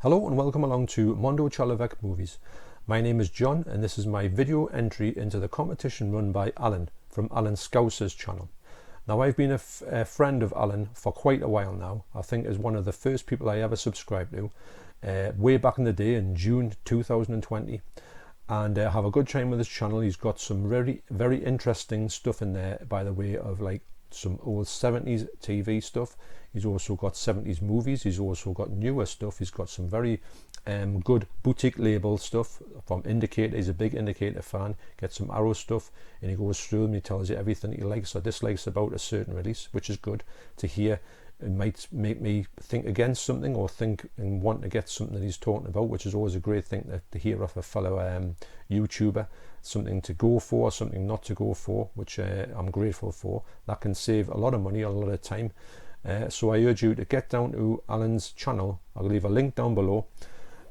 Hello and welcome along to Mondo Chalovec Movies. My name is John and this is my video entry into the competition run by Alan from Alan Scouser's channel. Now I've been a friend of Alan for quite a while now. I think as one of the first people I ever subscribed to way back in the day in June 2020, and have a good time with his channel. He's got some very interesting stuff in there by the way of like some old 70s TV stuff. He's also got 70s movies. He's also got newer stuff. He's got some very good boutique label stuff from Indicator. He's a big Indicator fan. Gets some Arrow stuff and he goes through them. He tells you everything he likes or dislikes about a certain release, which is good to hear. It might make me think against something or think and want to get something that he's talking about, which is always a great thing to hear off a fellow YouTuber. Something to go for, something not to go for, which I'm grateful for. That can save a lot of money, a lot of time. So I urge you to get down to Alan's channel. I'll leave a link down below.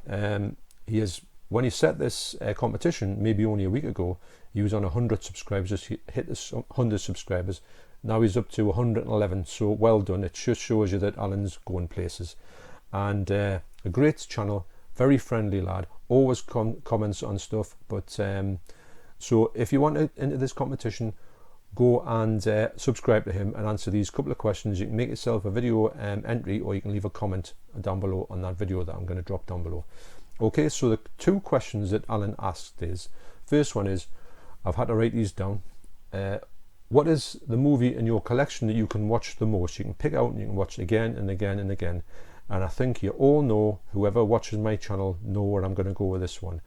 When he set this competition, maybe only a week ago, he was on 100 subscribers. He hit 100 subscribers. Now he's up to 111. So well done. It just shows you that Alan's going places. And a great channel, very friendly lad. Always comments on stuff. But so if you want to enter this competition, go and subscribe to him and answer these couple of questions. You can make yourself a video entry, or you can leave a comment down below on that video that I'm going to drop down below. Okay, so the two questions that Alan asked is, first one is, I've had to write these down. What is the movie in your collection that you can watch the most? You can pick out and you can watch again and again and again. And I think you all know, whoever watches my channel, know where I'm going to go with this one.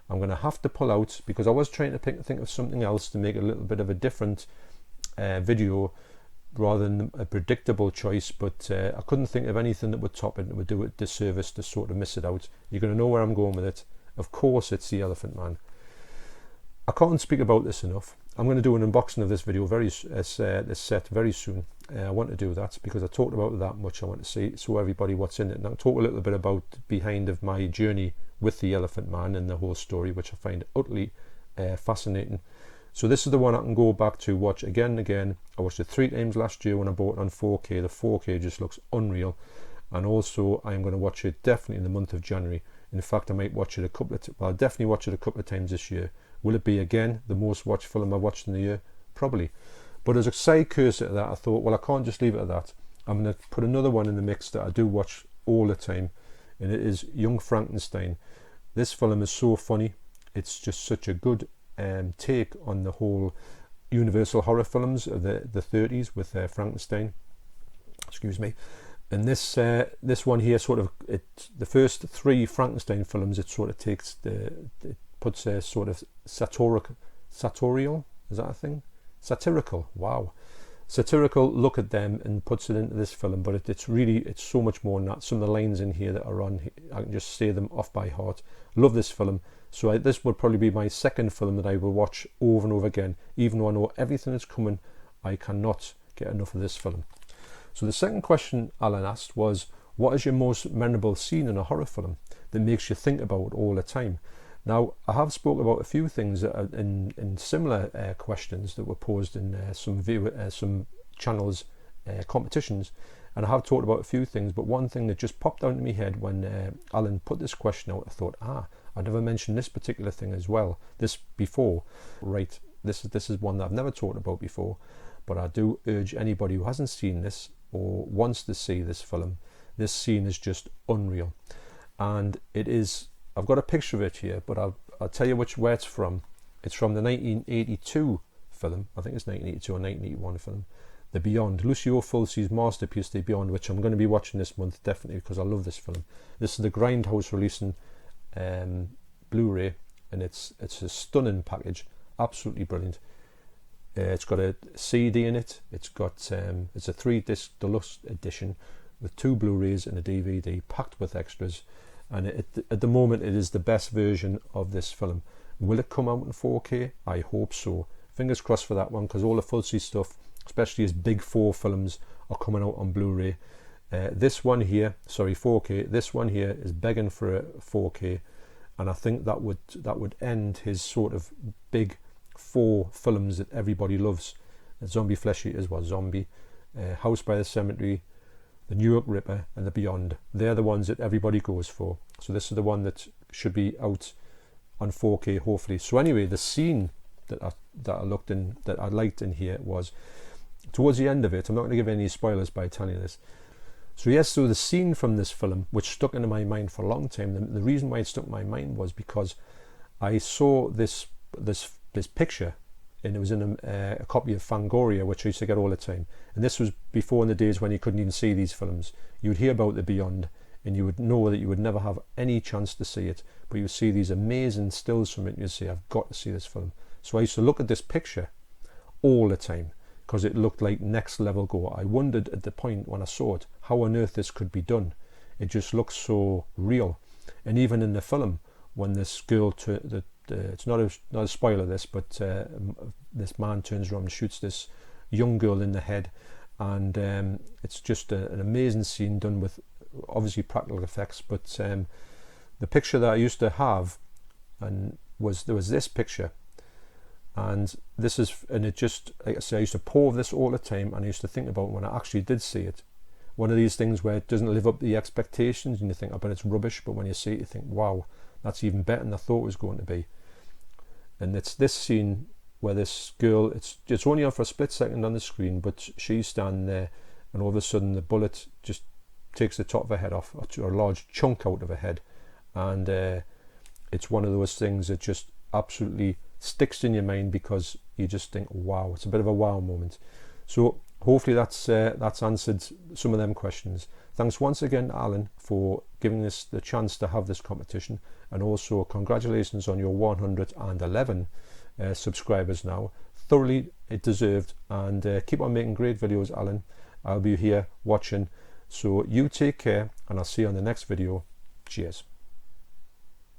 I'm going to have to pull out, because I was trying to think of something else to make a little bit of a different video rather than a predictable choice, but I couldn't think of anything that would top it and would do it disservice to sort of miss it out. You're going to know where I'm going with it. Of course it's The Elephant Man. I can't speak about this enough. I'm going to do an unboxing of this video this set very soon. I want to do that because I talked about it that much. I want to show everybody what's in it, and I'll talk a little bit about behind of my journey with The Elephant Man and the whole story, which I find utterly fascinating. So this is the one I can go back to watch again and again. I watched it 3 times last year when I bought it on 4K. The 4K just looks unreal. And also I'm going to watch it definitely in the month of January. In fact, I might watch it I'll definitely watch it a couple of times this year. Will it be again the most watched film I watched in the year? Probably. But as a side cursor to that, I thought, well, I can't just leave it at that. I'm going to put another one in the mix that I do watch all the time, and it is Young Frankenstein. This film is so funny. It's just such a good take on the whole Universal horror films of the 30s with Frankenstein. Excuse me. And this one here, sort of, the first 3 Frankenstein films, it sort of takes puts a sort of sartorial, is that a thing? Satirical, wow. Satirical look at them and puts it into this film, but it's so much more than that. Some of the lines in here that are on, I can just say them off by heart. Love this film. So this would probably be my second film that I will watch over and over again. Even though I know everything that's coming, I cannot get enough of this film. So the second question Alan asked was, what is your most memorable scene in a horror film that makes you think about it all the time? Now, I have spoke about a few things that are in similar questions that were posed in some channels competitions, and I have talked about a few things, but one thing that just popped out in my head when Alan put this question out, I thought, I never mentioned this particular thing as well, this before. Right, this is one that I've never talked about before, but I do urge anybody who hasn't seen this or wants to see this film, this scene is just unreal. And it is, I've got a picture of it here, but I'll tell you where it's from. It's from the 1982 film, I think it's 1982 or 1981 film, The Beyond, Lucio Fulci's masterpiece, The Beyond, which I'm going to be watching this month, definitely, because I love this film. This is the Grindhouse releasing Blu-ray, and it's a stunning package, absolutely brilliant. It's got a CD in it. It's got it's a 3-disc deluxe edition with 2 Blu-rays and a DVD, packed with extras. And at the moment, it is the best version of this film. Will it come out in 4K? I hope so. Fingers crossed for that one, because all the Fulci stuff, especially his big 4 films, are coming out on Blu-ray. This one here, sorry, 4K. This one here is begging for a 4K, and I think that would end his sort of big 4 films that everybody loves. Zombie Flesh Eaters, Zombie, House by the Cemetery, The New York Ripper, and The Beyond. They're the ones that everybody goes for. So this is the one that should be out on 4K hopefully. So anyway, the scene that I liked in here was towards the end of it. I'm not going to give any spoilers by telling you this. So yes, so the scene from this film, which stuck into my mind for a long time, the reason why it stuck in my mind was because I saw this picture, and it was in a copy of Fangoria, which I used to get all the time. And this was before in the days when you couldn't even see these films. You would hear about the Beyond, and you would know that you would never have any chance to see it, but you would see these amazing stills from it, and you'd say, I've got to see this film. So I used to look at this picture all the time, because it looked like next level go. I wondered at the point when I saw it, how on earth this could be done. It just looks so real. And even in the film, when this girl, it's not a spoiler this, but this man turns around and shoots this young girl in the head, and it's just an amazing scene done with obviously practical effects. But the picture that I used to have, and there was this picture, and it just, like I say, I used to pause this all the time, and I used to think about when I actually did see it. One of these things where it doesn't live up to the expectations, and you think, I bet it's rubbish, but when you see it, you think, wow, that's even better than I thought it was going to be. And it's this scene where this girl, it's only on for a split second on the screen, but she's standing there, and all of a sudden the bullet just takes the top of her head off, or a large chunk out of her head, and it's one of those things that just absolutely sticks in your mind, because you just think, wow, it's a bit of a wow moment. So hopefully that's answered some of them questions. Thanks once again, Alan, for giving us the chance to have this competition, and also congratulations on your 111 subscribers now. Thoroughly deserved, and keep on making great videos, Alan. I'll be here watching. So you take care, and I'll see you on the next video. Cheers.